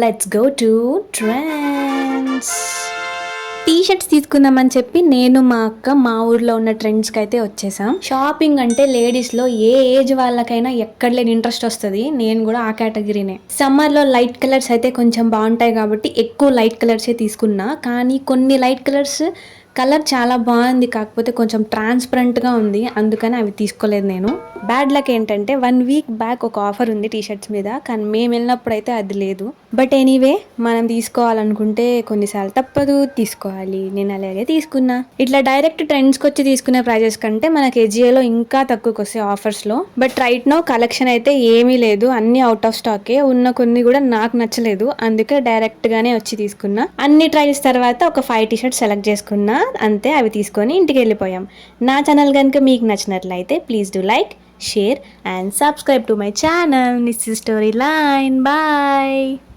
Let's go to trends. T shirts తీసుకుందామని చెప్పి నేను మా అక్క మా ఊర్లో ఉన్న ట్రెండ్స్కి అయితే వచ్చేసాం. షాపింగ్ అంటే లేడీస్లో ఏ ఏజ్ వాళ్ళకైనా ఎక్కడ లేని ఇంట్రెస్ట్ వస్తుంది. నేను కూడా ఆ కేటగిరీనే. సమ్మర్లో లైట్ కలర్స్ అయితే కొంచెం బాగుంటాయి కాబట్టి ఎక్కువ లైట్ కలర్సే తీసుకున్నా. కానీ కొన్ని లైట్ కలర్ చాలా బాగుంది, కాకపోతే కొంచెం ట్రాన్స్పరెంట్గా ఉంది, అందుకని అవి తీసుకోలేదు నేను. బ్యాడ్ లక్ ఏంటంటే 1 వీక్ బ్యాక్ ఒక ఆఫర్ ఉంది టీ షర్ట్స్ మీద, కానీ మేము వెళ్ళినప్పుడు అయితే అది లేదు. బట్ ఎనీవే, మనం తీసుకోవాలనుకుంటే కొన్నిసార్లు తప్పదు, తీసుకోవాలి. నేను అలాగే తీసుకున్నా. ఇట్లా డైరెక్ట్ ట్రెండ్స్కి వచ్చి తీసుకునే ప్రైజెస్ కంటే మనకి ఎజియోలో ఇంకా తక్కువకి వస్తాయి ఆఫర్స్లో. బట్ రైట్ నో కలెక్షన్ అయితే ఏమీ లేదు, అన్ని అవుట్ ఆఫ్ స్టాకే ఉన్న. కొన్ని కూడా నాకు నచ్చలేదు, అందుకే డైరెక్ట్గానే వచ్చి తీసుకున్నా. అన్ని ట్రైల్స్ తర్వాత ఒక 5 టీ షర్ట్స్ సెలెక్ట్ చేసుకున్నా, అంతే. అవి తీసుకొని ఇంటికి వెళ్ళిపోయాం. నా ఛానల్ కనుక మీకు నచ్చినట్లయితే please do like, share and subscribe to my channel. This is Storyline. Bye.